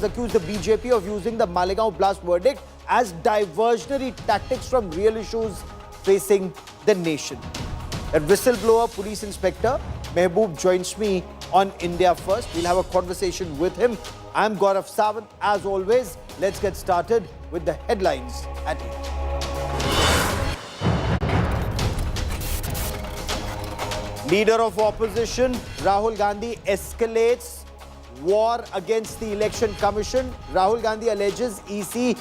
has accused the BJP of using the Malegaon blast verdict as diversionary tactics from real issues facing the nation. That whistleblower police inspector Mehboob joins me on India First. We'll have a conversation with him. I'm Gaurav Sawant. As always, let's get started with the headlines at 8. Leader of opposition Rahul Gandhi escalates war against the Election Commission. Rahul Gandhi alleges EC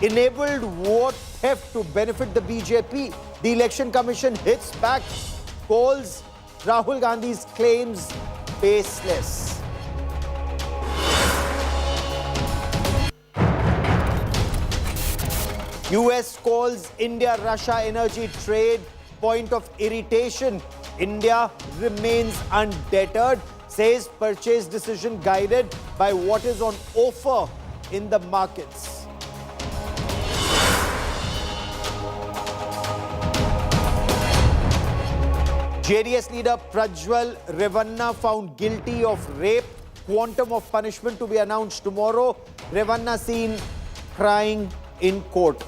enabled vote theft to benefit the BJP. The Election Commission hits back, calls Rahul Gandhi's claims baseless. US calls India-Russia energy trade point of irritation. India remains undeterred, says purchase decision guided by what is on offer in the markets. JDS leader Prajwal Revanna found guilty of rape. Quantum of punishment to be announced tomorrow. Revanna seen crying in court.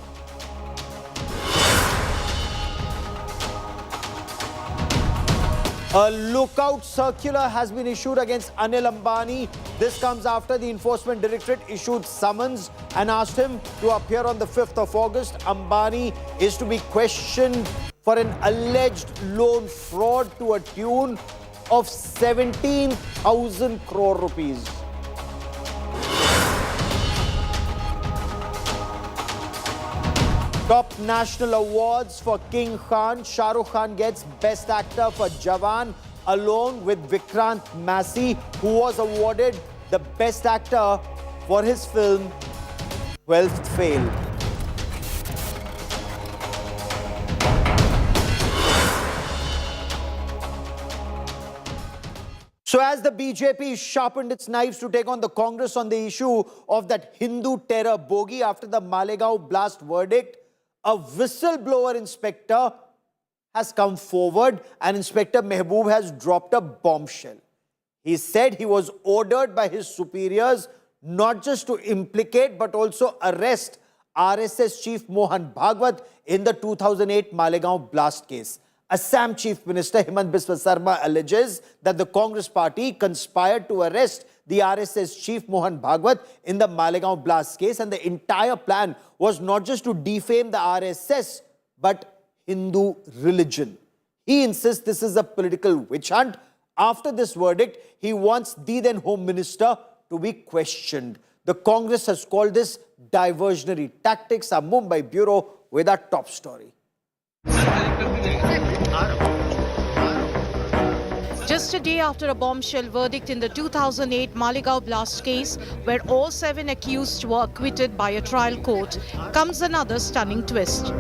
A lookout circular has been issued against Anil Ambani. This comes after the Enforcement Directorate issued summons and asked him to appear on the 5th of August. Ambani is to be questioned for an alleged loan fraud to a tune of 17,000 crore rupees. Top national awards for King Khan. Shah Rukh Khan gets Best Actor for Jawan along with Vikrant Massey, who was awarded the Best Actor for his film 12th Fail. So as the BJP sharpened its knives to take on the Congress on the issue of that Hindu terror bogey after the Malegaon blast verdict, a whistleblower inspector has come forward and Inspector Mehboob has dropped a bombshell. He said he was ordered by his superiors not just to implicate but also arrest RSS Chief Mohan Bhagwat in the 2008 Malegaon blast case. Assam Chief Minister Himant Biswa Sarma alleges that the Congress party conspired to arrest the RSS Chief Mohan Bhagwat in the Malegaon blast case, and the entire plan was not just to defame the RSS but Hindu religion. He insists this is a political witch hunt. After this verdict, he wants the then Home Minister to be questioned. The Congress has called this diversionary tactics. Our Mumbai Bureau with our top story. Just a day after a bombshell verdict in the 2008 Malegaon blast case, where all 7 accused were acquitted by a trial court, comes another stunning twist.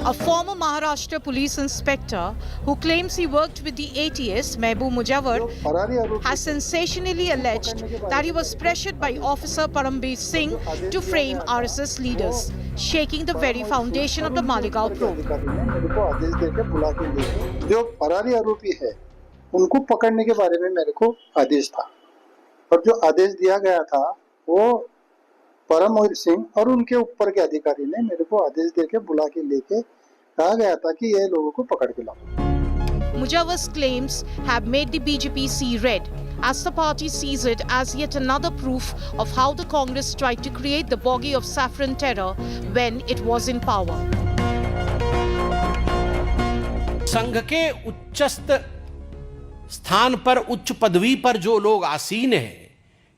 A former Maharashtra police inspector who claims he worked with the ATS, Mehboob Mujawar, has sensationally alleged that he was pressured by Officer Parambir Singh to frame RSS leaders, shaking the very foundation of the Malegaon probe. जो Ferrari आरोपी है उनको पकड़ने के बारे में मेरे को आदेश था और जो आदेश दिया गया था वो परमवीर सिंह और उनके ऊपर के अधिकारी ने मेरे को आदेश देके बुला के लेके कहा गया था कि ये लोगों को पकड़ के लाओ. Mujawar's claims have made the BJP see red, as the party sees it as yet another proof of how the Congress tried to create the bogey of saffron terror when it was in power. संघ के उच्चस्थ स्थान पर, उच्च पदवी पर जो लोग आसीन हैं,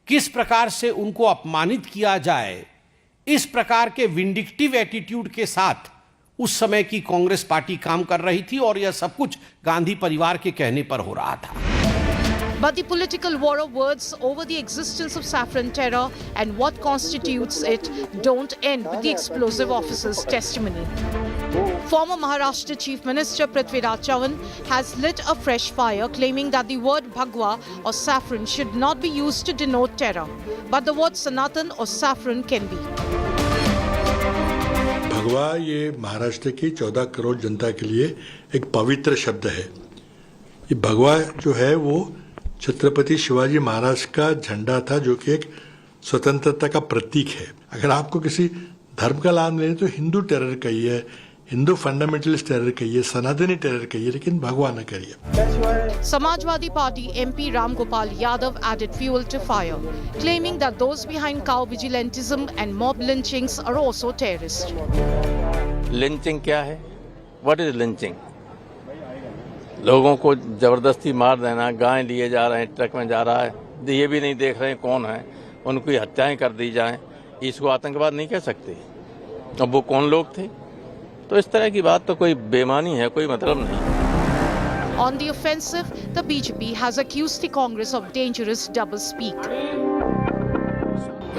किस प्रकार से उनको अपमानित किया जाए, इस प्रकार के विंडिक्टिव एटीट्यूड के साथ उस समय की कांग्रेस पार्टी काम कर रही थी और यह सब कुछ गांधी परिवार के कहने पर हो रहा था. But the political war of words over the existence of saffron terror and what constitutes it don't end with the explosive officer's testimony. Former Maharashtra Chief Minister Prithviraj Chavan has lit a fresh fire, claiming that the word Bhagwa or saffron should not be used to denote terror, but the word Sanatan or saffron can be. भगवा ये महाराष्ट्र की 14 करोड़ जनता के लिए एक पवित्र शब्द है. ये भगवा जो है वो छत्रपति शिवाजी महाराज का झंडा था, जो कि एक स्वतंत्रता का प्रतीक है। अगर आपको किसी धर्म का नाम लेना तो हिंदू टेरर कहिए, हिंदू फंडामेंटलिस्ट टेरर कहिए, सनातनी टेरर कहिए, लेकिन भगवा न करिए। Samajwadi Party MP Ram Gopal Yadav added fuel to fire, claiming that those behind cow vigilantism and mob lynchings are also terrorists. Lynching क्या है? What is lynching? लोगों को जबरदस्ती मार देना, गाय लिए जा रहे हैं, ट्रक में जा रहा है, ये भी नहीं देख रहे हैं कौन है, उनकी हत्याएं कर दी जाएं, इसको आतंकवाद नहीं कह सकते। अब वो कौन लोग थे? तो इस तरह की बात तो कोई बेमानी है, कोई मतलब नहीं। On the offensive, the BJP has accused the Congress of dangerous doublespeak.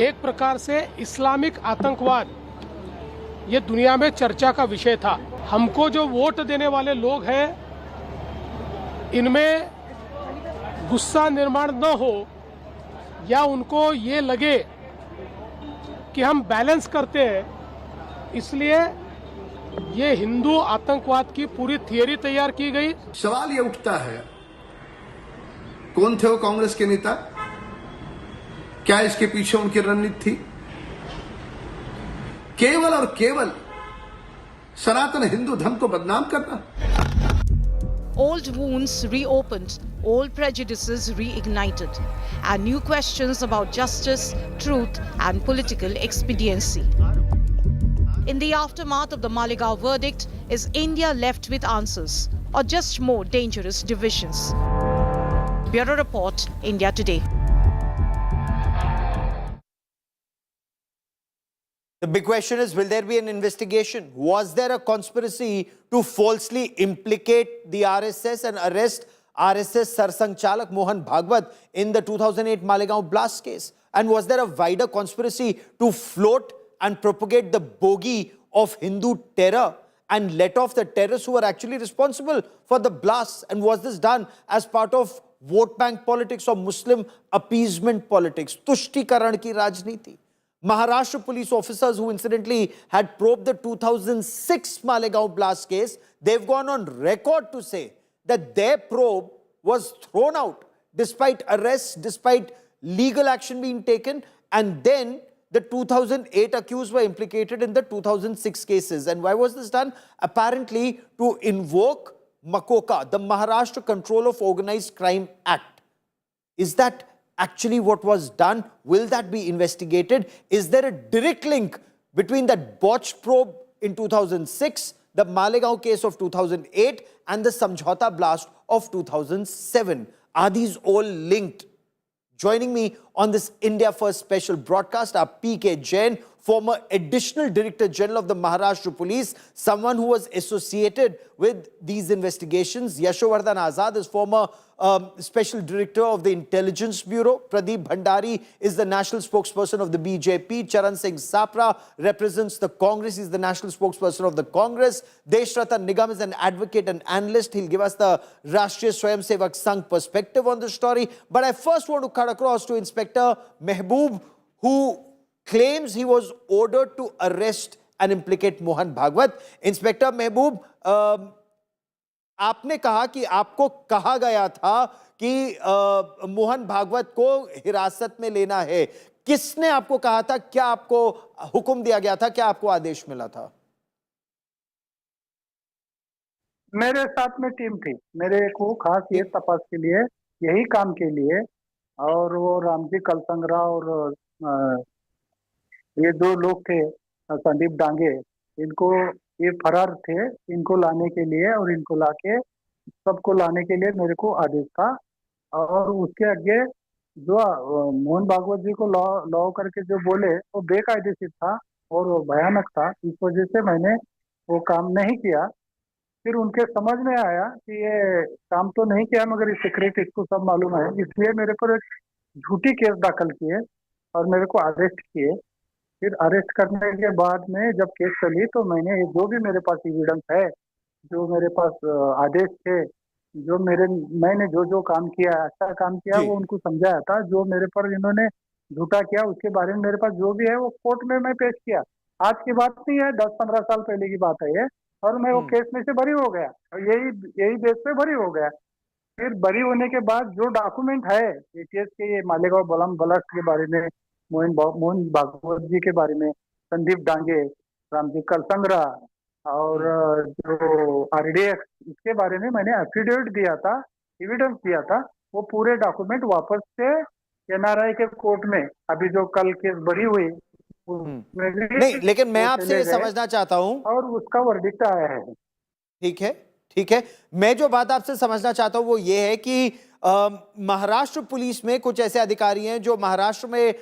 एक प्रकार से इस्लामिक आतंकवाद ये दुनिया में चर्चा का विषय था। हमको जो वोट देने वाले लोग हैं, इनमें गुस्सा निर्माण न हो या उनको ये लगे कि हम बैलेंस करते हैं, इसलिए ये हिंदू आतंकवाद की पूरी थियरी तैयार की गई। सवाल ये उठता है, कौन थे वो कांग्रेस के नेता? क्या इसके पीछे उनकी रणनीति थी? केवल और केवल सनातन हिंदू धर्म को बदनाम करना। Old wounds reopened, old prejudices reignited, and new questions about justice, truth, and political expediency. In the aftermath of the Malegaon verdict, is India left with answers or just more dangerous divisions? Bureau Report, India Today. The big question is, will there be an investigation? Was there a conspiracy to falsely implicate the RSS and arrest RSS Sarsang Chalak Mohan Bhagwat in the 2008 Malegaon blast case? And was there a wider conspiracy to float and propagate the bogey of Hindu terror and let off the terrorists who were actually responsible for the blasts? And was this done as part of vote bank politics or Muslim appeasement politics? Tushtikaran ki rajniti. Maharashtra police officers who incidentally had probed the 2006 Malegaon blast case, they've gone on record to say that their probe was thrown out despite arrests, despite legal action being taken, and then the 2008 accused were implicated in the 2006 cases. And why was this done? Apparently to invoke MACOCA, the Maharashtra Control of Organized Crime Act. Is that actually what was done? Will that be investigated? Is there a direct link between that botched probe in 2006, the Malegaon case of 2008, and the Samjhauta blast of 2007? Are these all linked? Joining me on this India First special broadcast are P.K. Jain, former Additional Director General of the Maharashtra Police, someone who was associated with these investigations. Yashovardhan Azad is former Special Director of the Intelligence Bureau. Pradeep Bhandari is the National Spokesperson of the BJP. Charan Singh Sapra represents the Congress. He's the National Spokesperson of the Congress. Deshratan Nigam is an advocate and analyst. He'll give us the Rashtriya Swayamsevak Sangh perspective on the story. But I first want to cut across to Inspector Mehboob, who claims he was ordered to arrest and implicate Mohan Bhagwat. Inspector Mehboob, आपने कहा कि आपको कहा गया था कि मोहन भागवत को हिरासत में लेना है। किसने आपको कहा था? क्या आपको हुक्म दिया गया था? क्या आपको आदेश मिला था? मेरे साथ में टीम थी, मेरे को खास ये तपास के लिए, यही काम के लिए, और वो रामजी कलसंगरा और ये दो लोग थे, संदीप डांगे, इनको ये फरार थे, इनको लाने के लिए और इनको लाके सबको लाने के लिए मेरे को आदेश था। और उसके आगे जो मोहन भागवत जी को लॉ करके जो बोले वो बेकायदेशीर था और वो भयानक था। इस वजह से मैंने वो काम नहीं किया। फिर उनके समझ में आया कि ये काम तो नहीं किया मगर ये सीक्रेट इसको सब मालूम है, इसलिए मेरे पर एक झूठी केस दाखिल किए और मेरे को अरेस्ट किए। फिर अरेस्ट करने के बाद में जब केस चली तो मैंने जो भी मेरे पास एविडेंस है, जो मेरे पास आदेश थे, जो मैंने जो काम किया, अच्छा काम किया, वो उनको समझाया था। जो मेरे पर इन्होंने झूठा किया उसके बारे में मेरे पास जो भी है वो कोर्ट में मैं पेश किया। आज की बात नहीं है, 10-15 साल पहले की बात है ये, और मैं वो केस में से बरी हो गया और यही बेस पे बरी हो गया। फिर बरी होने के बाद जो डॉक्यूमेंट है एटीएस के, ये मालेगांव बलम ब्लास्ट के बारे में, मोहन भागवत जी के बारे में, संदीप डांगे, रामजी कलसंग्रा और जो आरडीएक्स, इसके बारे में मैंने एफिडेविट दिया था, एविडेंस दिया था। वो पूरे डॉक्यूमेंट वापस से एनआरआई के कोर्ट में, अभी जो कल केस बरी हुई उसमें भी नहीं, लेकिन मैं वो आपसे चले ये गए समझना चाहता हूं। और उसका वर्डिक्ट आया है। ठीक है, ठीक है। मैं जो बात आपसे समझना चाहता हूं वो ये है कि महाराष्ट्र पुलिस में कुछ ऐसे अधिकारी हैं जो महाराष्ट्र में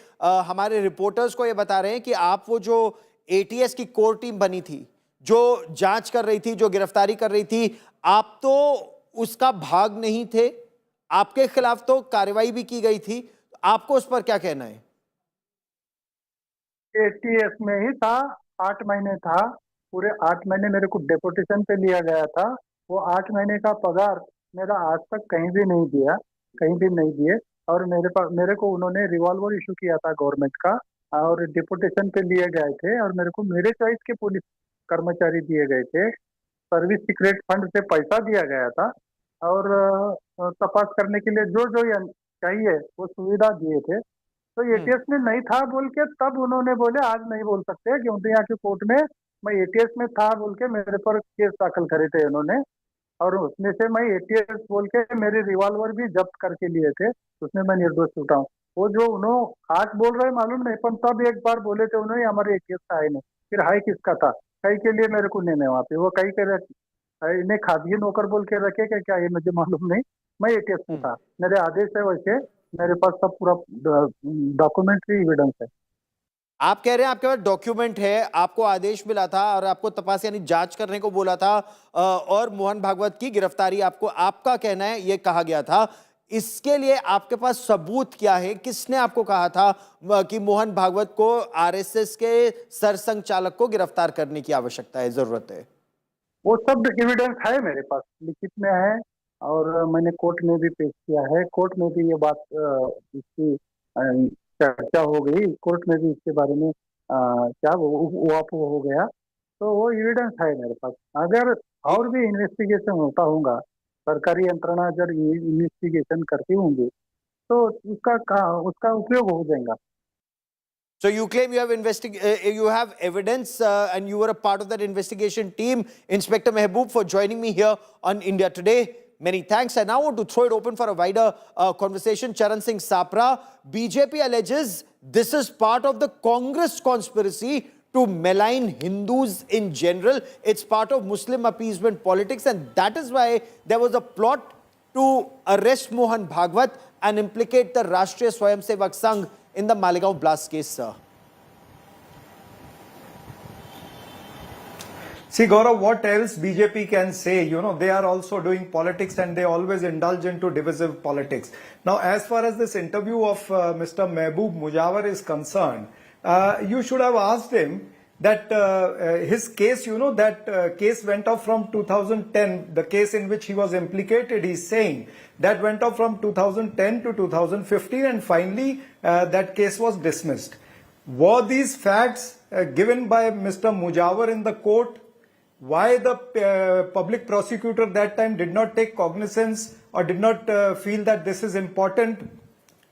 हमारे रिपोर्टर्स को ये बता रहे हैं कि आप वो जो एटीएस की कोर टीम बनी थी, जो जांच कर रही थी, जो गिरफ्तारी कर रही थी, आप तो उसका भाग नहीं थे, आपके खिलाफ तो कार्रवाई भी की गई थी। आपको उस पर क्या कहना है? एटीएस में ही था, 8 महीने था, पूरे 8 महीने मेरे को डेपुटेशन पे लिया गया था। वो 8 महीने का पगार मेरा आज तक कहीं भी नहीं दिया, कहीं भी नहीं दिए। और मेरे को उन्होंने रिवॉल्वर इशू किया था गवर्नमेंट का, और डिपुटेशन पे लिए गए थे, और मेरे को मेरे चॉइस के पुलिस कर्मचारी दिए गए थे। सर्विस सीक्रेट फंड से पैसा दिया गया था, और तपास करने के लिए जो जो चाहिए वो सुविधा दिए थे। तो एटीएस में नहीं था बोल के तब उन्होंने बोले आज नहीं बोल सकते, क्योंकि यहाँ के कोर्ट में मैं एटीएस में था बोल के मेरे पर केस दाखिल करे थे उन्होंने। और उसमें से मैं एटीएस बोल के मेरे रिवॉल्वर भी जब्त करके लिए थे, उसमें मैं निर्दोष छूटा हूँ। वो जो उन्होंने आज बोल रहे मालूम नहीं, पर तब एक बार बोले थे उन्होंने हमारे एटीएस का है नहीं। फिर हाई किसका था? कई के लिए मेरे को नहीं वहाँ पे, वो कई के इन्हें खासगी नौकर बोल के रखे क्या ये मुझे मालूम नहीं। मैं एटीएस में था, मेरे आदेश है वैसे, मेरे पास सब पूरा डॉक्यूमेंट्री एविडेंस है। आप कह रहे हैं आपके पास डॉक्यूमेंट है, आपको आदेश मिला था और आपको तपास यानी जांच करने को बोला था, और मोहन भागवत की गिरफ्तारी आपको, आपका कहना है ये कहा गया था। इसके लिए आपके पास सबूत क्या है? किसने आपको कहा था कि मोहन भागवत को आरएसएस के सरसंघचालक को गिरफ्तार करने की आवश्यकता है, जरूरत है? वो सब एविडेंस है मेरे पास, लिखित में है, और मैंने कोर्ट में भी पेश किया है। कोर्ट में भी ये बात इसकी चर्चा हो गई, कोर्ट में भी इसके बारे में क्या वो हो गया। तो वो एविडेंस है मेरे पास। अगर और भी इन्वेस्टिगेशन होता होगा, सरकारी यंत्रणा जब इन्वेस्टिगेशन करती होंगी, तो उसका उपयोग हो जाएगा। So you claim you have evidence, and you were a part of that investigation team. Inspector Mehboob, for joining me here on India Today. Many thanks. I now want to throw it open for a wider conversation. Charan Singh Sapra, BJP alleges this is part of the Congress conspiracy to malign Hindus in general. It's part of Muslim appeasement politics, and that is why there was a plot to arrest Mohan Bhagwat and implicate the Rashtriya Swayamsevak Sangh in the Malegaon blast case, sir. See, Gaurav, what else BJP can say? You know, they are also doing politics and they always indulge into divisive politics. Now, as far as this interview of Mr. Mehboob Mujawar is concerned, you should have asked him that his case, you know, that case went off from 2010, the case in which he was implicated, he's saying, that went off from 2010 to 2015, and finally that case was dismissed. Were these facts given by Mr. Mujawar in the court? Why the public prosecutor that time did not take cognizance or did not feel that this is important?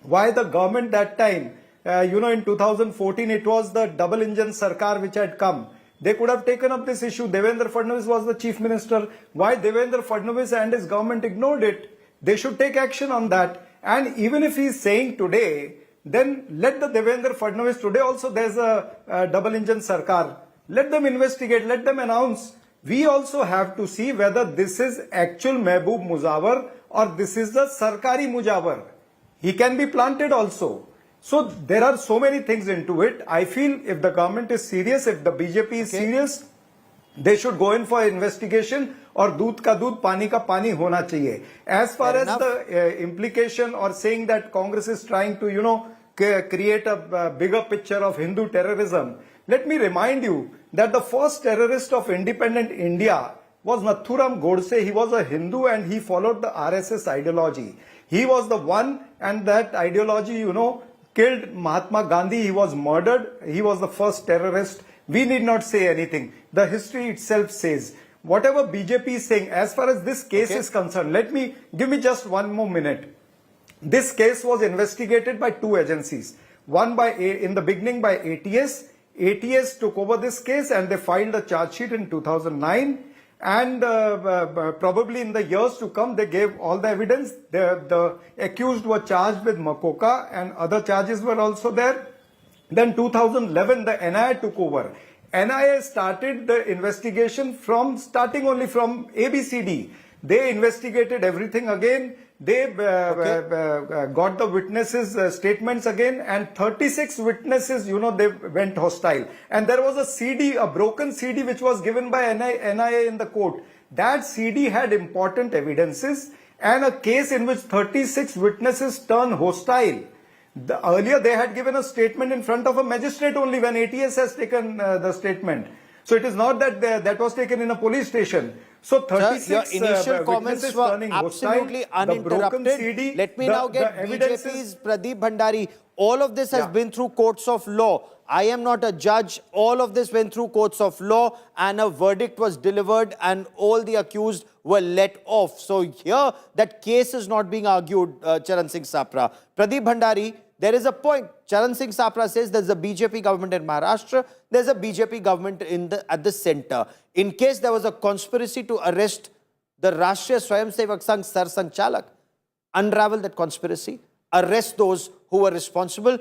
Why the government that time, you know, in 2014, it was the double engine Sarkar which had come. They could have taken up this issue. Devendra Fadnavis was the chief minister. Why Devendra Fadnavis and his government ignored it? They should take action on that. And even if he is saying today, then let the Devendra Fadnavis, today also there's a double engine Sarkar. Let them investigate, let them announce. We also have to see whether this is actual Mehboob Mujawar or this is the Sarkari Mujawar. He can be planted also. So there are so many things into it. I feel if the government is serious, if the BJP is serious, they should go in for investigation, और दूध का दूध पानी का पानी होना चाहिए. As far as the implication or saying that Congress is trying to, you know, create a bigger picture of Hindu terrorism, let me remind you that the first terrorist of independent India was Nathuram Godse. He was a Hindu and he followed the RSS ideology. He was the one, and that ideology, you know, killed Mahatma Gandhi. He was murdered. He was the first terrorist. We need not say anything. The history itself says. whatever BJP is saying, as far as this case is concerned, give me just 1 more minute. This case was investigated by 2 agencies. One in the beginning by ATS. ATS took over this case and they filed a charge sheet in 2009. And probably in the years to come, they gave all the evidence. The accused were charged with Makoka and other charges were also there. Then 2011, the NIA took over. NIA started the investigation starting only from ABCD. They investigated everything again. They got the witnesses' statements again, and 36 witnesses, they went hostile. And there was a CD, a broken CD, which was given by NIA in the court. That CD had important evidences and a case in which 36 witnesses turned hostile. Earlier, they had given a statement in front of a magistrate only when ATS has taken the statement. So it is not that that was taken in a police station. So 36 Sir, your initial comments were turning absolutely hostile, uninterrupted. CD, Let me now get BJP's Pradeep Bhandari. All of this has been through courts of law. I am not a judge. All of this went through courts of law and a verdict was delivered and all the accused were let off. So here, that case is not being argued, Charan Singh Sapra. Pradeep Bhandari, there is a point. Charan Singh Sapra says there's a BJP government in Maharashtra, there's a BJP government at the center. In case there was a conspiracy to arrest the Rashtriya Swayamsevak Sangh Sar Sanchhalak, unravel that conspiracy, arrest those who were responsible.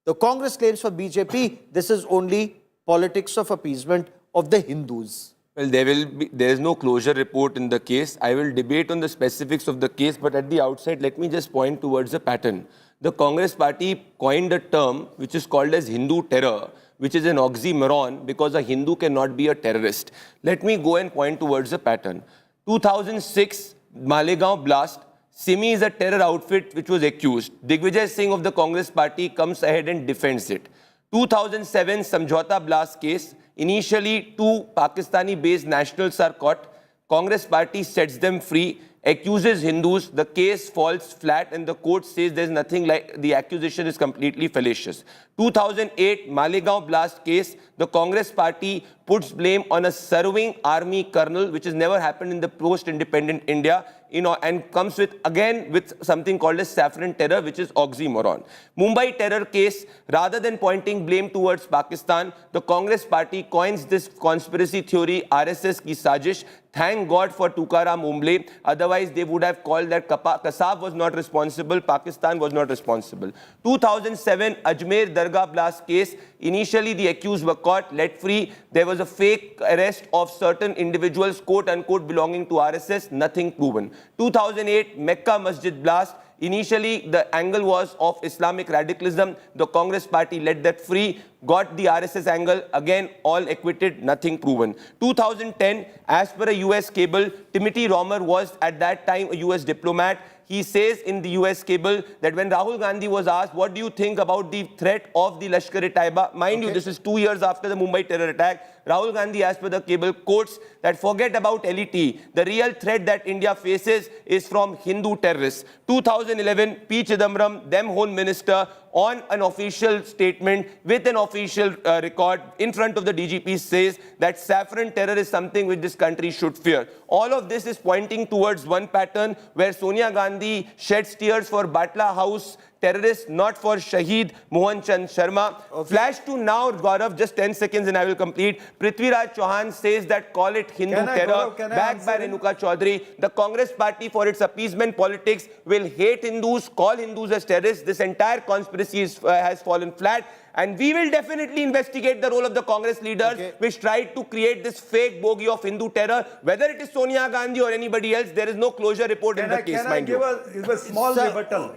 The Congress claims for BJP, this is only politics of appeasement of the Hindus. Well, there is no closure report in the case. I will debate on the specifics of the case, but at the outset, let me just point towards a pattern. The Congress party coined a term which is called as Hindu terror, which is an oxymoron because a Hindu cannot be a terrorist. Let me go and point towards a pattern. 2006, Malegaon blast. Simi is a terror outfit which was accused. Digvijay Singh of the Congress party comes ahead and defends it. 2007 Samjhauta blast case. Initially, 2 Pakistani-based nationals are caught. Congress party sets them free, accuses Hindus. The case falls flat and the court says there's nothing like the accusation is completely fallacious. 2008 Malegaon blast case. The Congress party puts blame on a serving army colonel, which has never happened in the post-independent India, and comes with something called as saffron terror, which is oxymoron. Mumbai terror case, rather than pointing blame towards Pakistan, the Congress party coins this conspiracy theory, RSS ki sajish. Thank God for Tukaram Umble. Otherwise, they would have called that Kasab was not responsible, Pakistan was not responsible. 2007 Ajmer Dargah blast case. Initially, the accused were caught, let free. There was a fake arrest of certain individuals, quote unquote, belonging to RSS, nothing proven. 2008 Mecca Masjid blast. Initially, the angle was of Islamic radicalism. The Congress party let that free, got the RSS angle, again, all acquitted, nothing proven. 2010, as per a US cable, Timothy Romer was at that time a US diplomat. He says in the US cable that when Rahul Gandhi was asked, what do you think about the threat of the Lashkar-e-Taiba? Mind you, this is 2 years after the Mumbai terror attack. Rahul Gandhi, as per the cable, quotes that forget about LET. The real threat that India faces is from Hindu terrorists. 2011, P. Chidambaram, them Home Minister, on an official statement with an official record in front of the DGP says that saffron terror is something which this country should fear. All of this is pointing towards one pattern where Sonia Gandhi sheds tears for Batla House terrorists, not for Shaheed Mohan Chand Sharma. Flash to now, Gaurav, just 10 seconds and I will complete. Prithviraj Chauhan says that call it Hindu terror, backed by Renuka Chaudhary. The Congress party, for its appeasement politics, will hate Hindus, call Hindus as terrorists. This entire conspiracy has fallen flat. And we will definitely investigate the role of the Congress leaders which tried to create this fake bogey of Hindu terror. Whether it is Sonia Gandhi or anybody else, there is no closure report in the case, mind you. Can I give a small rebuttal?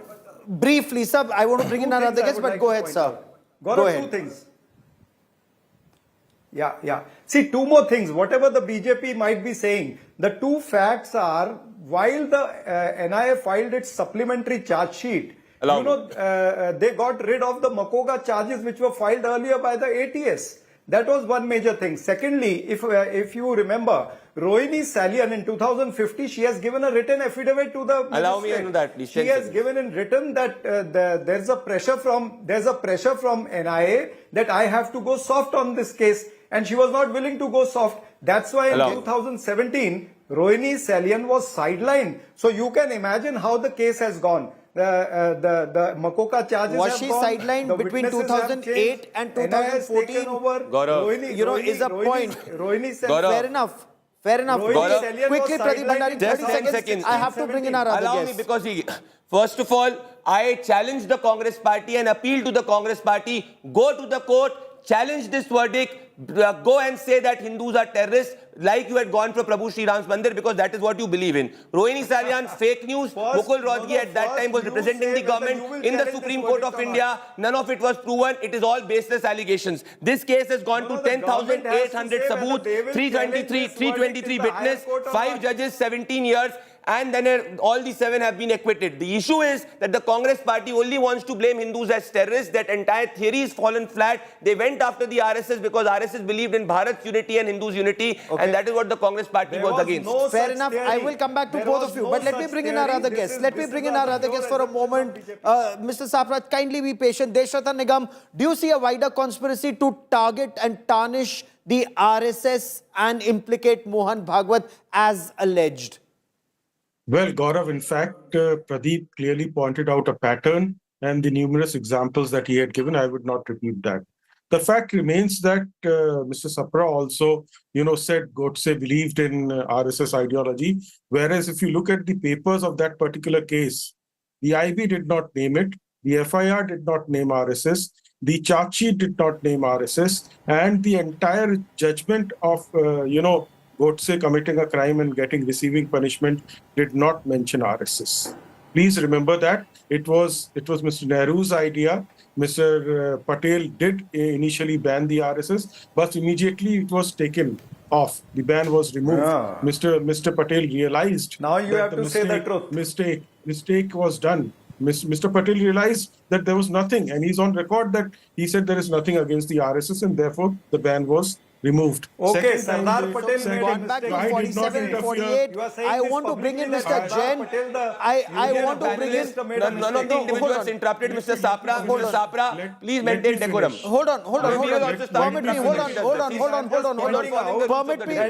Briefly, sir, I want to bring in another guest, but go ahead, sir. Go ahead. 2 things. Yeah. See, 2 more things. Whatever the BJP might be saying, the 2 facts are, while the NIA filed its supplementary charge sheet, they got rid of the Makoga charges which were filed earlier by the ATS. That was one major thing. Secondly, if you remember, Rohini Salian in 2050, she has given a written affidavit to the Allow me to know that, please. She has given in written that there's a pressure from NIA that I have to go soft on this case, and she was not willing to go soft. That's why in Allow me. 2017, Rohini Salian was sidelined. So you can imagine how the case has gone. The Makoka charges Was have she gone, sidelined the between witnesses have 2008 changed, and NIA has 2014? taken over. Gaurav, You know, is a point. Rohini Salian. Gaurav. Fair enough. Fair enough. Rohini Gaurav. Salian Quickly, was Pradeep sidelined Bhandari, in 30 Just 10 seconds. I have to bring in our other Allow me, guest. because first of all, I challenge the Congress party and appeal to the Congress party, go to the court, challenge this verdict, go and say that Hindus are terrorists, like you had gone for Prabhu Sri Ram's Mandir, because that is what you believe in. Rohini Salian, fake news. Mukul Rohatgi at that time was representing the government in the Supreme Court of India. None of it was proven. It is all baseless allegations. This case has gone to 10,800 saboots, 323 witnesses, 5 judges, 17 years. And then all the 7 have been acquitted. The issue is that the Congress party only wants to blame Hindus as terrorists. That entire theory is fallen flat. They went after the RSS because RSS believed in Bharat's unity and Hindus' unity, and that is what the Congress party was against. Fair enough. I will come back to both of you. But let me bring in our other guest. Let me bring in our other guest for a moment. Mr. Sapra, kindly be patient. Deshrata Nigam, do you see a wider conspiracy to target and tarnish the RSS and implicate Mohan Bhagwat as alleged? Well, Gaurav, in fact, Pradeep clearly pointed out a pattern and the numerous examples that he had given. I would not repeat that. The fact remains that Mr. Sapra also, said Godse believed in RSS ideology. Whereas if you look at the papers of that particular case, the IB did not name it. The FIR did not name RSS. The charge sheet did not name RSS. And the entire judgment of, Godse committing a crime and receiving punishment did not mention RSS. Please remember that it was Mr. Nehru's idea. Mr. Patel did initially ban the RSS, but immediately it was taken off. The ban was removed. Yeah. Mr. Patel realized Now you have to say the truth. Mistake was done. Mr. Patel realized that there was nothing, and he's on record that he said there is nothing against the RSS, and therefore the ban was removed. Okay, Second Sardar time Patel they- made Gone back to I did not 47, interfere. 48. You are saying I this want to bring in publicly Mr. that Jain. Sardar Patel, the I union want to bring in... panelist made a None of the mistake. individuals interrupted Mr. Sapra. Mr. Sapra, please let maintain me decorum. finish. Hold on. We will also start Permit me, with hold Mr. on.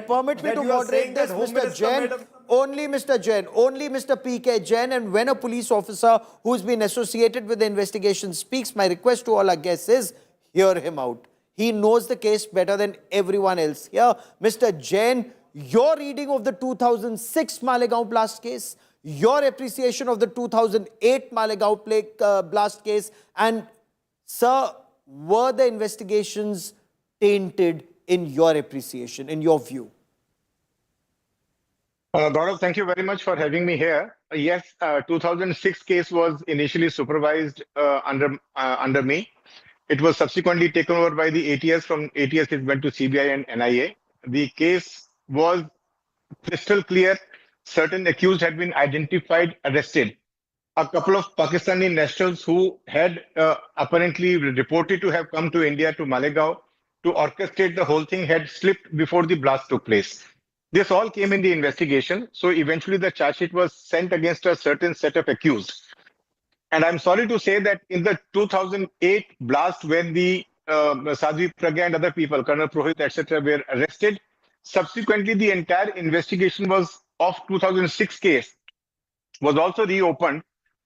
Permit me that to you are saying moderate that this, Home Mr. Minister Jain. made a- Only Mr. Jain, only Mr. PK Jain, and when a police officer who's been associated with the investigation speaks, my request to all our guests is, hear him out. He knows the case better than everyone else here. Mr. Jain, your reading of the 2006 Malegaon blast case, your appreciation of the 2008 Malegaon blast case, and sir, were the investigations tainted in your appreciation, in your view? Gaurav, thank you very much for having me here. Yes, 2006 case was initially supervised under me. It was subsequently taken over by the ATS. From ATS, it went to CBI and NIA. The case was crystal clear. Certain accused had been identified, arrested. A couple of Pakistani nationals who had apparently reported to have come to India, to Malegaon, to orchestrate the whole thing, had slipped before the blast took place. This all came in the investigation. So eventually the charge sheet was sent against a certain set of accused. And I'm sorry to say that in the 2008 blast, when the Sadhvi Pragya and other people, Colonel Purohit, etc., were arrested, subsequently the entire investigation was of 2006 case was also reopened.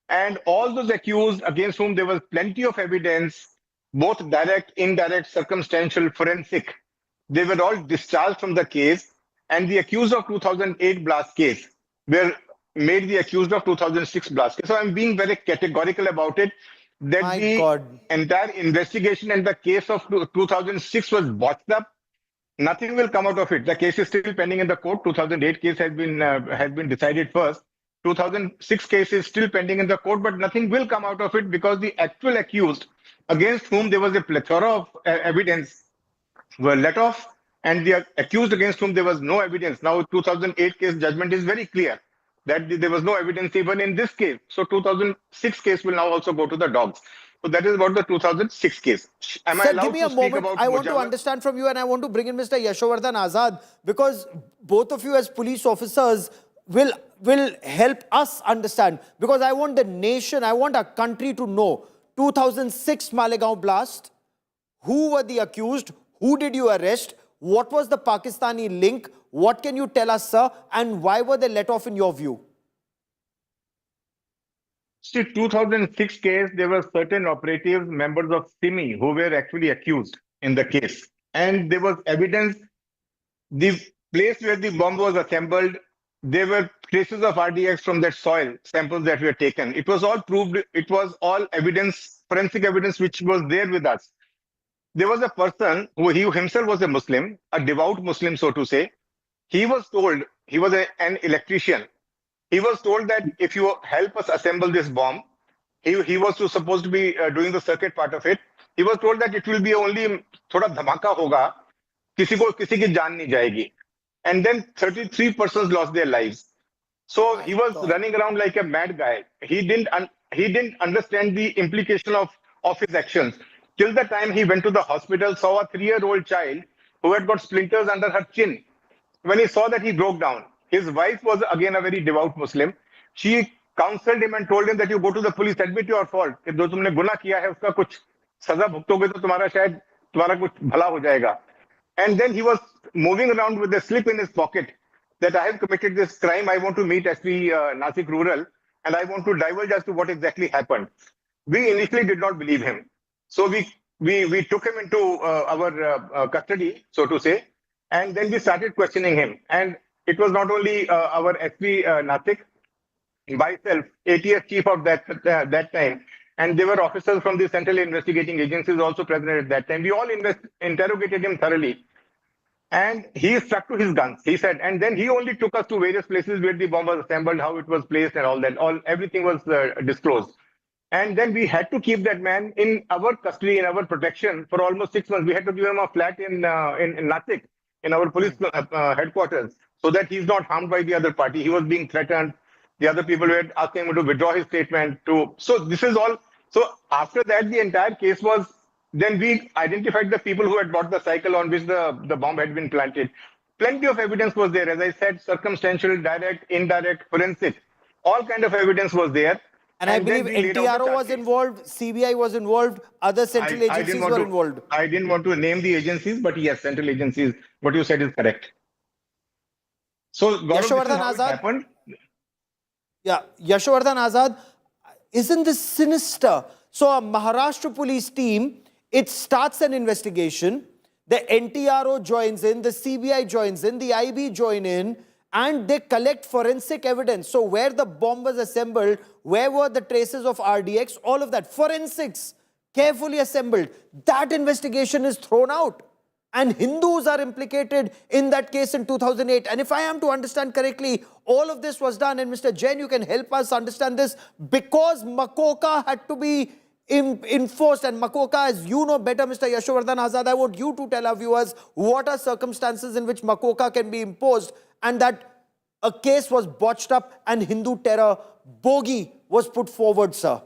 And all those accused against whom there was plenty of evidence, both direct, indirect, circumstantial, forensic, they were all discharged from the case. And the accused of 2008 blast case were made the accused of 2006 blast case. So I'm being very categorical about it, that My the God. entire investigation and the case of 2006 was botched up. Nothing will come out of it. The case is still pending in the court. 2008 case has been decided first. 2006 case is still pending in the court, but nothing will come out of it because the actual accused against whom there was a plethora of evidence were let off, and the accused against whom there was no evidence. Now, 2008 case judgment is very clear that there was no evidence even in this case. So 2006 case will now also go to the dogs. So that is about the 2006 case. Am I Sir, allowed give me to a speak moment. about I want to Mujawar? understand from you, and I want to bring in Mr. Yashovardhan Azad, because both of you as police officers will help us understand. Because I want the nation, I want our country to know 2006 Malegaon blast, who were the accused, who did you arrest, What was the Pakistani link? What can you tell us, sir? And why were they let off in your view? See, 2006 case, there were certain operatives, members of SIMI, who were actually accused in the case. And there was evidence, the place where the bomb was assembled, there were traces of RDX from that soil, samples that were taken. It was all proved, it was all evidence, forensic evidence, which was there with us. There was a person who he himself was a Muslim, a devout Muslim, so to say. He was told, he was an electrician. He was told that if you help us assemble this bomb, he was supposed to be doing the circuit part of it. He was told that it will be only thoda dhamaka hoga, kisi ki jaan nahi jayegi. And then 33 persons lost their lives. So he was running around like a mad guy. He didn't understand the implication of his actions. Till the time he went to the hospital, saw a 3-year-old child who had got splinters under her chin. When he saw that, he broke down. His wife was again a very devout Muslim. She counseled him and told him that you go to the police, admit your fault. कि जो तुमने गुनाह किया है उसका कुछ सजा भुगतोगे तो तुम्हारा कुछ भला हो जाएगा. And then he was moving around with a slip in his pocket that I have committed this crime. I want to meet SP Nasik Rural and I want to divulge as to what exactly happened. We initially did not believe him. So we took him into our custody, so to say, and then we started questioning him. And it was not only our SP Nasik, myself, ATS chief of that time, and there were officers from the central investigating agencies also present at that time. We all interrogated him thoroughly. And he stuck to his guns, he said. And then he only took us to various places where the bomb was assembled, how it was placed and all that. Everything was disclosed. And then we had to keep that man in our custody, in our protection for almost 6 months. We had to give him a flat in Nasik, in our police headquarters, so that he's not harmed by the other party. He was being threatened. The other people were asking him to withdraw his statement. So this is all. So after that, the entire case was, then we identified the people who had bought the cycle on which the bomb had been planted. Plenty of evidence was there. As I said, circumstantial, direct, indirect, forensic, all kind of evidence was there. And I believe NTRO was involved, CBI was involved, other central agencies were involved. I didn't want to name the agencies, but yes, central agencies, what you said is correct. So, Gaurav, this is how it happened. Yeah, Yashovardhan Azad, isn't this sinister? So a Maharashtra police team, it starts an investigation, the NTRO joins in, the CBI joins in, the IB join in, and they collect forensic evidence. So where the bomb was assembled, where were the traces of RDX, all of that, forensics, carefully assembled. That investigation is thrown out. And Hindus are implicated in that case in 2008. And if I am to understand correctly, all of this was done, and Mr. Jain, you can help us understand this, because Makoka had to be enforced. And Makoka, as you know better, Mr. Yashovardhan Azad, I want you to tell our viewers what are circumstances in which Makoka can be imposed, and that a case was botched up and Hindu terror bogey was put forward, sir.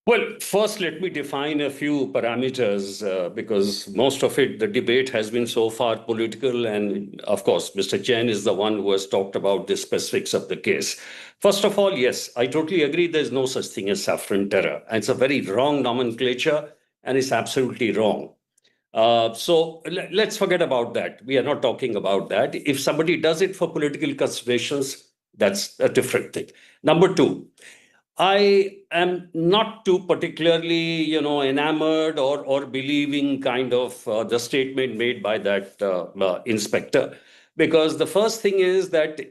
Well, first, let me define a few parameters because most of it, the debate has been so far political. And of course, Mr. Jain is the one who has talked about the specifics of the case. First of all, yes, I totally agree there's no such thing as saffron terror. And it's a very wrong nomenclature and it's absolutely wrong. So let's forget about that. We are not talking about that. If somebody does it for political considerations, that's a different thing. Number two, I am not too particularly, enamored or believing kind of the statement made by that inspector. Because the first thing is that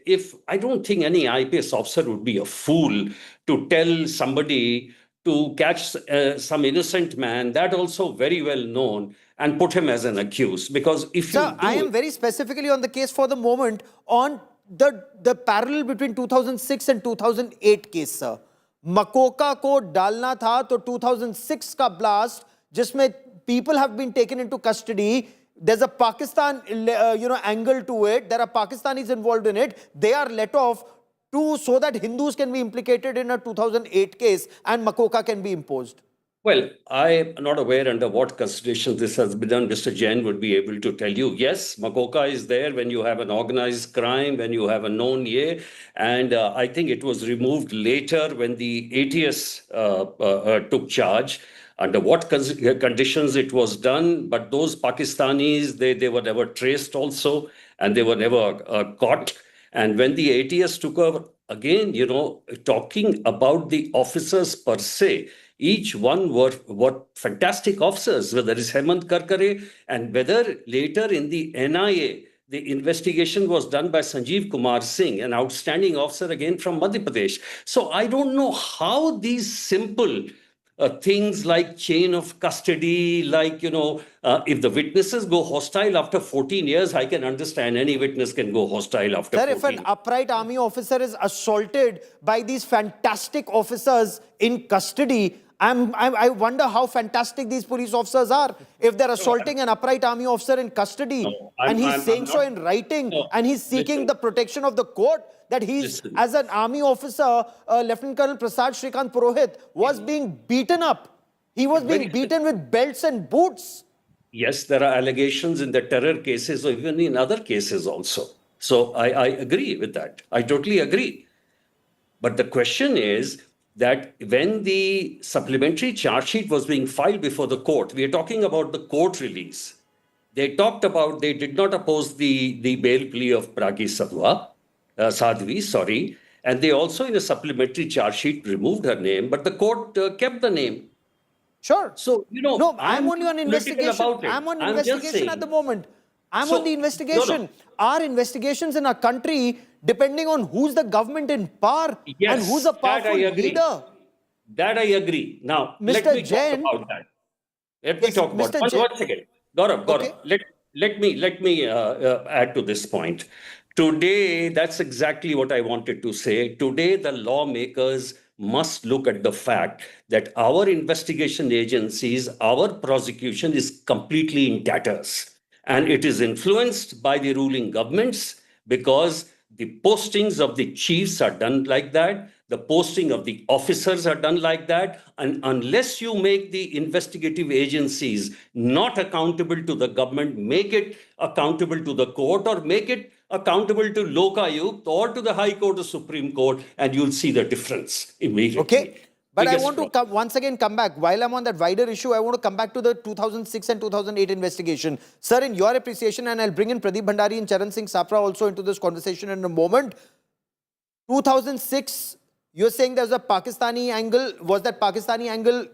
I don't think any IPS officer would be a fool to tell somebody to catch some innocent man, that also very well known, and put him as an accused. Because if Sir, I am very specifically on the case for the moment on the parallel between 2006 and 2008 case, sir. Makoka को डालना था तो 2006 का blast जिसमें people have been taken into custody. There's a Pakistan angle to it. There are Pakistanis involved in it. They are let off so that Hindus can be implicated in a 2008 case and Makoka can be imposed. Well, I'm not aware under what considerations this has been done. Mr. Jain would be able to tell you. Yes, Makoka is there when you have an organized crime, when you have a known ye. And I think it was removed later when the ATS took charge. under what conditions it was done, but those Pakistanis, they were never traced also, and they were never caught. And when the ATS took over, again, talking about the officers per se, each one were fantastic officers, whether it's Hemant Karkare and whether later in the NIA, the investigation was done by Sanjeev Kumar Singh, an outstanding officer again from Madhya Pradesh. So I don't know how these simple things like chain of custody, like, if the witnesses go hostile after 14 years, I can understand any witness can go hostile after Sir, 14 if an upright army officer is assaulted by these fantastic officers in custody, I wonder how fantastic these police officers are. If they're assaulting an upright army officer in custody, and he's saying so in writing, and he's seeking the protection of the court, that he's, as an army officer, Lieutenant Colonel Prasad Shrikant Purohit was being beaten up. He was being beaten with belts and boots. Yes, there are allegations in the terror cases or even in other cases also. So I agree with that. I totally agree. But the question is that when the supplementary charge sheet was being filed before the court, we are talking about the court release. They did not oppose the bail plea of Sadhvi, and they also in a supplementary charge sheet removed her name, but the court kept the name. Sure. So, no, I'm only on investigation. I'm on investigation at the moment. I'm on the investigation. Our investigations in our country, depending on who's the government in power and who's a powerful leader. That I agree. Now, Mr. let me Jain, talk about that. Let me talk about Mr. Jain. One second. Gaurav, Okay. let me add to this point. Today, that's exactly what I wanted to say. Today, the lawmakers must look at the fact that our investigation agencies, our prosecution is completely in tatters. And it is influenced by the ruling governments because the postings of the chiefs are done like that. The posting of the officers are done like that. And unless you make the investigative agencies not accountable to the government, make it accountable to the court or make it accountable to Lokayukt or to the High Court or Supreme Court, and you'll see the difference immediately. Okay. But I want to once again come back. While I'm on that wider issue, I want to come back to the 2006 and 2008 investigation. Sir, in your appreciation, and I'll bring in Pradeep Bhandari and Charan Singh Sapra also into this conversation in a moment. 2006, you're saying there's a Pakistani angle. Was that Pakistani angle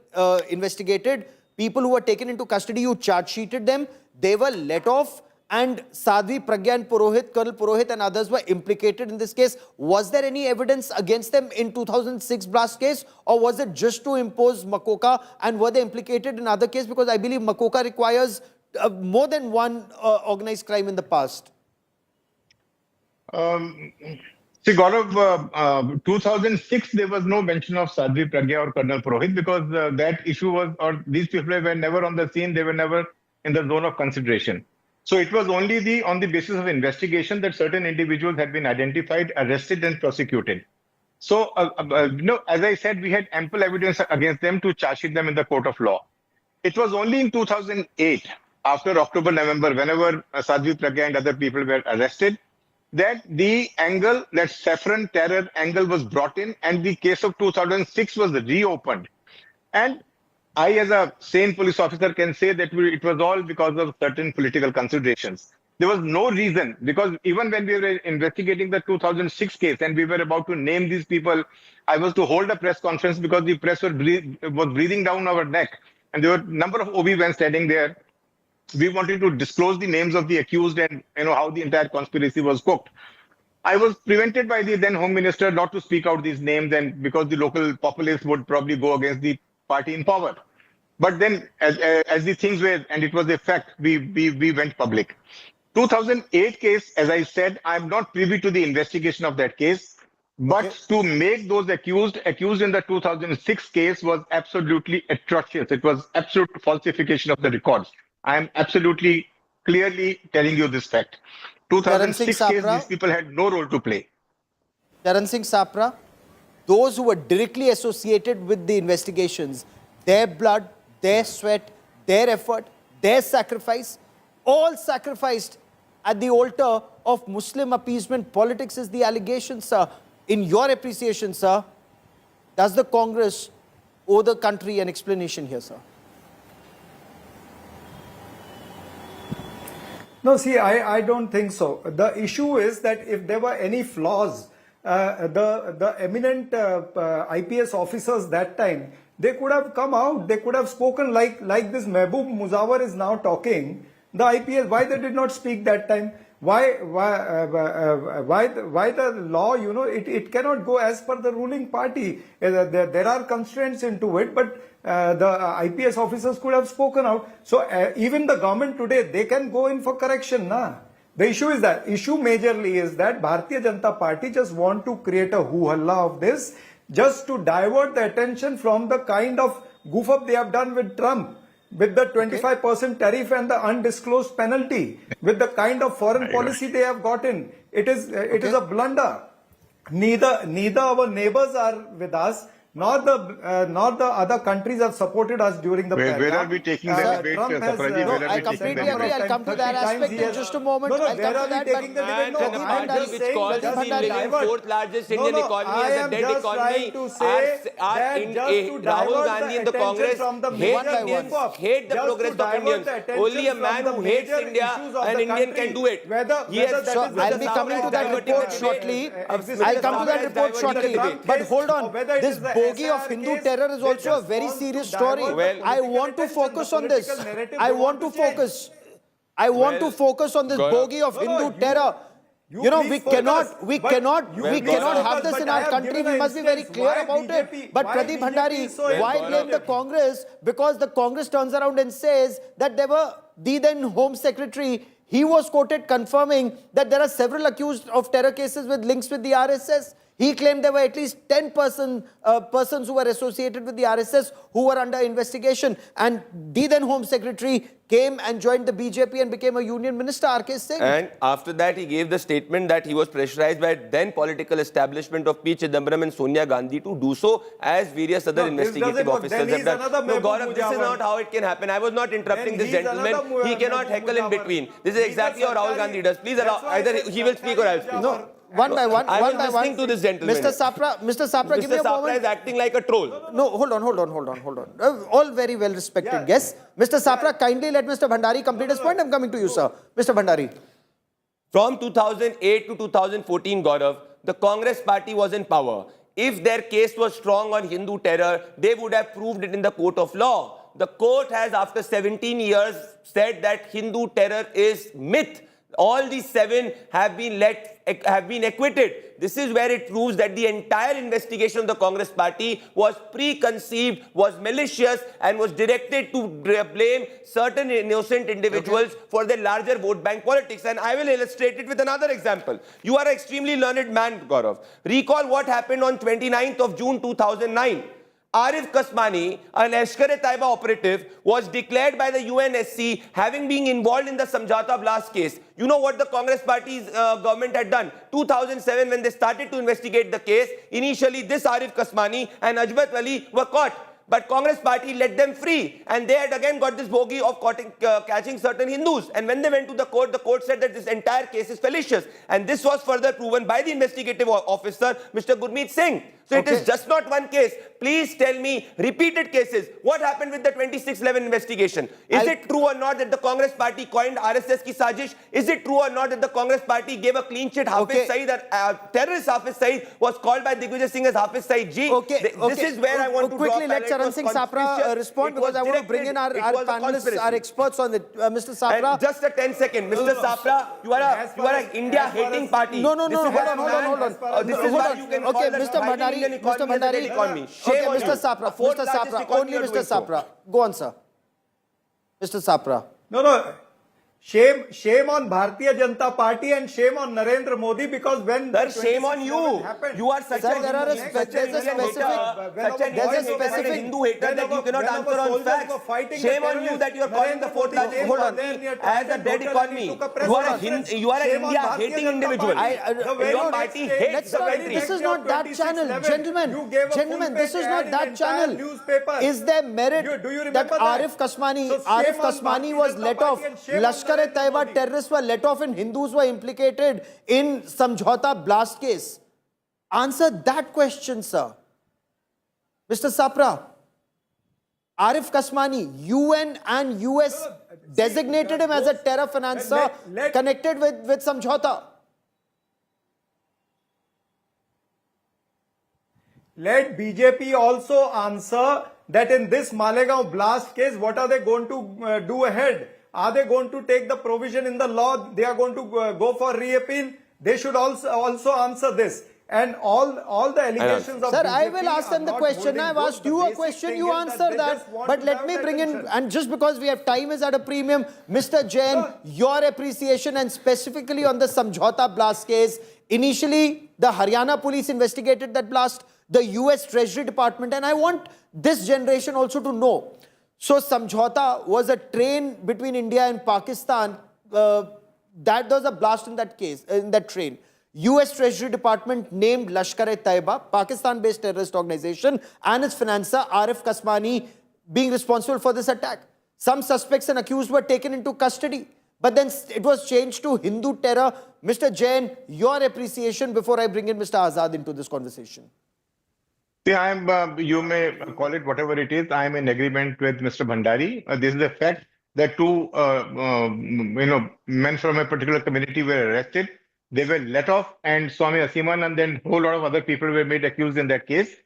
investigated? People who were taken into custody, you charge sheeted them. They were let off. And Sadhvi, Pragya and Purohit, Colonel Purohit and others were implicated in this case. Was there any evidence against them in 2006 blast case? Or was it just to impose Makoka? And were they implicated in other cases? Because I believe Makoka requires more than one organized crime in the past. See, Gaurav, 2006, there was no mention of Sadhvi, Pragya or Colonel Purohit because that issue was, or these people were never on the scene. They were never in the zone of consideration. So it was only on the basis of investigation that certain individuals had been identified, arrested and prosecuted. So, as I said, we had ample evidence against them to charge sheet them in the court of law. It was only in 2008, after October, November, whenever Sadhvi, Pragya and other people were arrested, that the angle, that saffron terror angle was brought in and the case of 2006 was reopened. And I, as a sane police officer, can say that it was all because of certain political considerations. There was no reason, because even when we were investigating the 2006 case and we were about to name these people, I was to hold a press conference because the press was breathing down our neck. And there were a number of OB-men standing there. We wanted to disclose the names of the accused and how the entire conspiracy was cooked. I was prevented by the then Home Minister not to speak out these names, and because the local populace would probably go against the party in power. But then, as the things were, and it was a fact, we went public. 2008 case, as I said, I'm not privy to the investigation of that case, but to make those accused in the 2006 case was absolutely atrocious. It was absolute falsification of the records. I am absolutely clearly telling you this fact. 2006 case, these people had no role to play. Charan Singh Sapra, those who were directly associated with the investigations, their blood, their sweat, their effort, their sacrifice, all sacrificed at the altar of Muslim appeasement politics is the allegation, sir. In your appreciation, sir, does the Congress owe the country an explanation here, sir? No, see, I don't think so. The issue is that if there were any flaws, the eminent IPS officers that time, they could have come out, they could have spoken like this Mehboob Mujawar is now talking. The IPS, why they did not speak that time? Why the law, you know, it cannot go as per the ruling party. There are constraints into it, but the IPS officers could have spoken out. So even the government today, they can go in for correction. Nah. The issue is that, issue majorly is that Bharatiya Janata Party just want to create a hoo-halla of this, just to divert the attention from the kind of goof up they have done with Trump, with the 25% tariff and the undisclosed penalty, with the kind of foreign policy they have gotten. It is a blunder. Neither our neighbors are with us, nor the other countries have supported us during the Where are we taking the debate, Sapraji? No, I completely agree. I'll come to that aspect in just a moment. No, I'll come to that. taking the debate? No, And the party which calls the fourth largest Indian economy as a dead economy, Rahul Gandhi and the Congress hate the progress of Indians. Only a man who hates India, an Indian can do it. I'll be coming to that report shortly. I'll come to that report shortly. But hold on. This bogey of Hindu terror is also a very serious story. I want to focus on this. I want to focus on this bogey of Hindu terror. You know, we cannot have this in our country. We must be very clear about it. But Pradeep Bhandari, why blame the Congress? Because the Congress turns around and says that there were the then Home Secretary, he was quoted confirming that there are several accused of terror cases with links with the RSS. He claimed there were at least 10 persons who were associated with the RSS who were under investigation. And the then Home Secretary came and joined the BJP and became a union minister, R.K. Singh. And after that, he gave the statement that he was pressurized by then political establishment of P. Chidambaram and Sonia Gandhi to do so, as various other investigative officers have done. No, Gaurav, this is not how it can happen. I was not interrupting this gentleman. He cannot heckle in between. This is exactly how Rahul Gandhi does. Please allow, either he will speak or I'll speak. No. One by one. I was listening to this gentleman. Mr. Sapra, give me a moment. Mr. Sapra is acting like a troll. No, hold on. All very well respected guests. Mr. Sapra, kindly let Mr. Bhandari complete his point. I'm coming to you, sir. Mr. Bhandari. From 2008 to 2014, Gaurav, the Congress party was in power. If their case was strong on Hindu terror, they would have proved it in the court of law. The court has, after 17 years, said that Hindu terror is myth. All these 7 have been acquitted. This is where it proves that the entire investigation of the Congress party was preconceived, was malicious, and was directed to blame certain innocent individuals for their larger vote bank politics. And I will illustrate it with another example. You are an extremely learned man, Gaurav. Recall what happened on 29th of June 2009. Arif Kasmani, an Lashkar-e-Taiba operative, was declared by the UNSC having been involved in the Samjhauta blast case. You know what the Congress party's government had done? 2007, when they started to investigate the case, initially this Arif Kasmani and Ajbat Ali were caught. But Congress party let them free. And they had again got this bogey of catching certain Hindus. And when they went to the court said that this entire case is fallacious. And this was further proven by the investigative officer, Mr. Gurmeet Singh. So it is just not one case. Please tell me repeated cases. What happened with the 2611 investigation? Is it true or not that the Congress party coined RSS ki sajish? Is it true or not that the Congress party gave a clean sheet? Hafiz Saeed, terrorist Hafiz Saeed, was called by Digvijay Singh as Hafiz Saeed Ji. This is where I want to quickly let Charan Singh Sapra respond, because I want to bring in our panelists, our experts on it. Mr. Sapra. Just a 10-second. Mr. Sapra, you are an India-hating party. No, hold on. This is why you can call the Mr. Bhandari. Okay, Mr. Sapra, only Mr. Sapra. Go on, sir. Mr. Sapra. No. Shame on Bharatiya Janata Party and shame on Narendra Modi, because when shame on you. You are such a specific Hindu hater that you cannot answer on facts. Shame on you that you are calling the fourth largest economy as a dead economy. You are an India-hating individual. Your party hates the country. This is not that channel, gentlemen. This is not that channel. Is there merit that Arif Kasmani was let off? Lashkar-e-Taiba terrorists were let off and Hindus were implicated in Samjhauta blast case. Answer that question, sir. Mr. Sapra, Arif Kasmani, UN and US designated him as a terror financer connected with Samjhauta. Let BJP also answer that in this Malegaon blast case, what are they going to do ahead? Are they going to take the provision in the law? They are going to go for re-appeal? They should also answer this. And all the allegations of Sir, BJP I will ask them the question. I've asked you a question, you answer that. But let me bring in, and just because we have time is at a premium, Mr. Jain, your appreciation and specifically on the Samjhauta blast case. Initially, the Haryana police investigated that blast, the US Treasury Department, and I want this generation also to know. So Samjhauta was a train between India and Pakistan. That was a blast in that case, in that train. US Treasury Department named Lashkar-e-Taiba, Pakistan-based terrorist organization, and its financer Arif Kasmani being responsible for this attack. Some suspects and accused were taken into custody, but then it was changed to Hindu terror. Mr. Jain, your appreciation before I bring in Mr. Azad into this conversation. See, you may call it whatever it is. I am in agreement with Mr. Bhandari. This is the fact that two, men from a particular community were arrested. They were let off, and Swami Asiman and then a whole lot of other people were made accused in that case.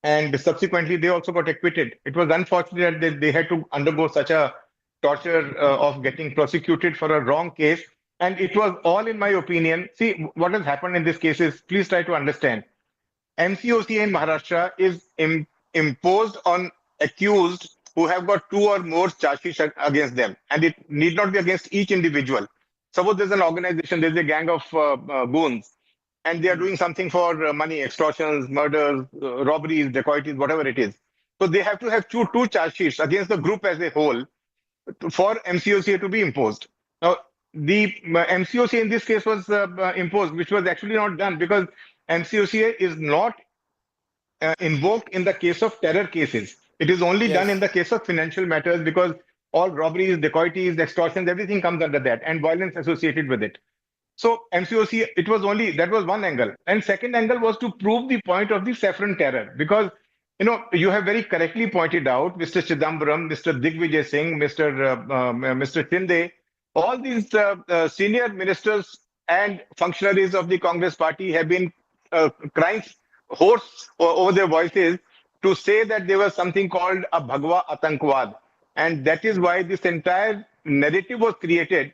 And subsequently, they also got acquitted. It was unfortunate that they had to undergo such a torture of getting prosecuted for a wrong case. And it was all, in my opinion, see, what has happened in this case is, please try to understand. MCOC in Maharashtra is imposed on accused who have got two or more charges against them. And it need not be against each individual. Suppose there's an organization, there's a gang of goons, and they are doing something for money, extortions, murders, robberies, dacoities, whatever it is. So they have to have two charge sheets against the group as a whole for MCOC to be imposed. Now, the MCOC in this case was imposed, which was actually not done because MCOC is not invoked in the case of terror cases. It is only done in the case of financial matters because all robberies, dacoities, extortions, everything comes under that and violence associated with it. So MCOC, that was one angle. And second angle was to prove the point of the saffron terror because, you have very correctly pointed out, Mr. Chidambaram, Mr. Digvijay Singh, Mr. Shinde, all these senior ministers and functionaries of the Congress party have been crying hoarse over their voices to say that there was something called a Bhagwa Atankwad. And that is why this entire narrative was created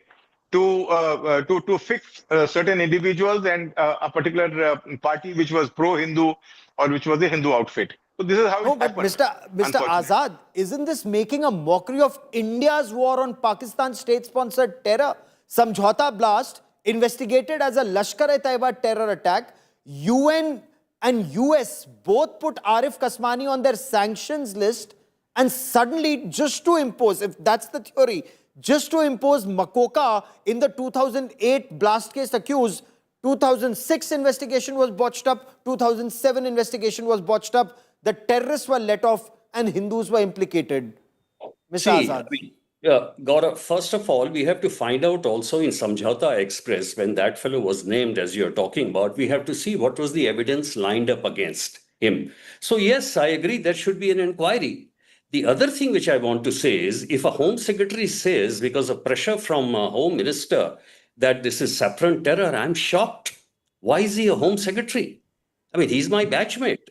to fix certain individuals and a particular party which was pro-Hindu or which was a Hindu outfit. So this is how it happened. Mr. Azad, isn't this making a mockery of India's war on Pakistan state-sponsored terror? Samjhauta blast, investigated as a Lashkar-e-Taiba terror attack, UN and US both put Arif Kasmani on their sanctions list. And suddenly, just to impose, if that's the theory, just to impose Makoka in the 2008 blast case accused, 2006 investigation was botched up, 2007 investigation was botched up, the terrorists were let off and Hindus were implicated. Mr. Azad. Gaurav, first of all, we have to find out also in Samjhauta Express, when that fellow was named, as you're talking about, we have to see what was the evidence lined up against him. So yes, I agree, there should be an inquiry. The other thing which I want to say is, if a Home Secretary says, because of pressure from a Home Minister, that this is saffron terror, I'm shocked. Why is he a Home Secretary? I mean, he's my batchmate.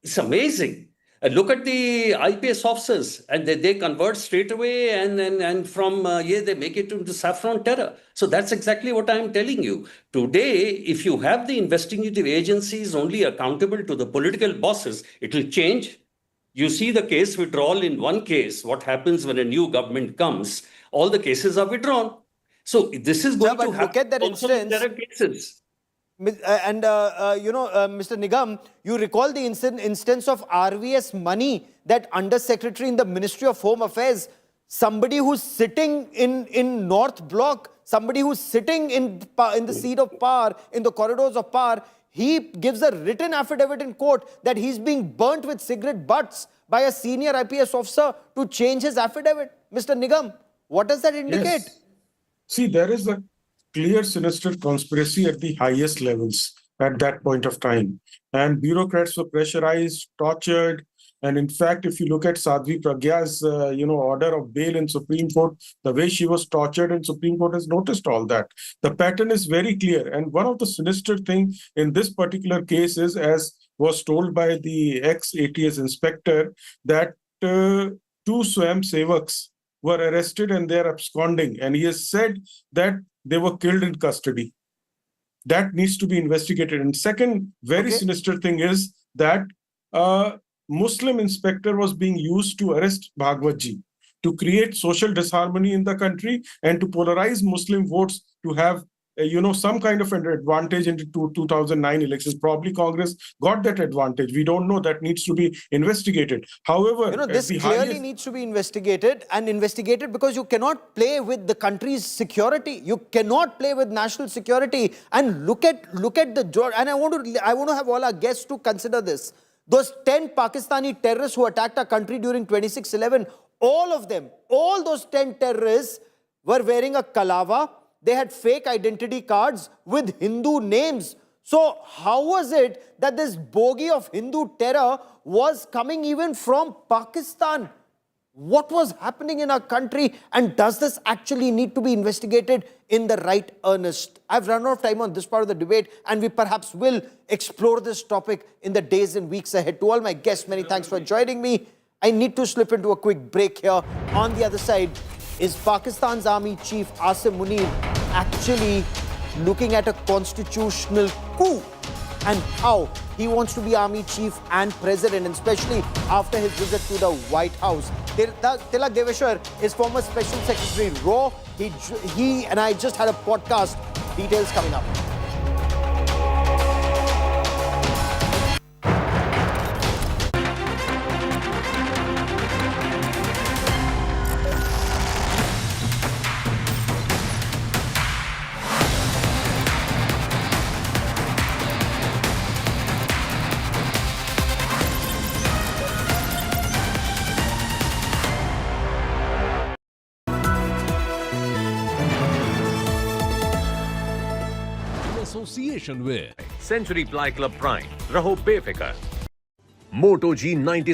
It's amazing. Look at the IPS officers, and they convert straight away, and from they make it into saffron terror. So that's exactly what I'm telling you. Today, if you have the investigative agencies only accountable to the political bosses, it will change. You see the case withdrawal in one case. What happens when a new government comes? All the cases are withdrawn. So this is going to happen. Look at that instance. There are cases. Mr. Nigam, you recall the instance of RVS money, that Undersecretary in the Ministry of Home Affairs, somebody who's sitting in North Block, somebody who's sitting in the seat of power, in the corridors of power, he gives a written affidavit in court that he's being burnt with cigarette butts by a senior IPS officer to change his affidavit. Mr. Nigam, what does that indicate? Yes. See, there is a clear sinister conspiracy at the highest levels at that point of time. And bureaucrats were pressurized, tortured, And in fact, if you look at Sadhvi Pragya's, order of bail in Supreme Court, the way she was tortured in Supreme Court has noticed all that. The pattern is very clear. And one of the sinister things in this particular case is, as was told by the ex-ATS inspector, that two Swayam Sevaks were arrested and they are absconding. And he has said that they were killed in custody. That needs to be investigated. And second very sinister thing is that Muslim inspector was being used to arrest Bhagwatji, to create social disharmony in the country and to polarize Muslim votes to have some kind of an advantage into 2009 elections. Probably Congress got that advantage. We don't know. That needs to be investigated. However, this clearly needs to be investigated, and investigated because you cannot play with the country's security. You cannot play with national security. And look at the, and I want to have all our guests to consider this. Those 10 Pakistani terrorists who attacked our country during 26/11, all of them, all those 10 terrorists were wearing a kalava. They had fake identity cards with Hindu names. So how was it that this bogey of Hindu terror was coming even from Pakistan? What was happening in our country, and does this actually need to be investigated in the right earnest? I've run out of time on this part of the debate, and we perhaps will explore this topic in the days and weeks ahead. To all my guests, many thanks for joining me. I need to slip into a quick break here. On the other side, is Pakistan's Army Chief Asim Munir actually looking at a constitutional coup, and how he wants to be Army Chief and President, and especially after his visit to the White House. Tilak Deveshwar is former Special Secretary RAW. He and I just had a podcast. Details coming up. Association with Century Ply Club Prime. Raho befikar. Moto G90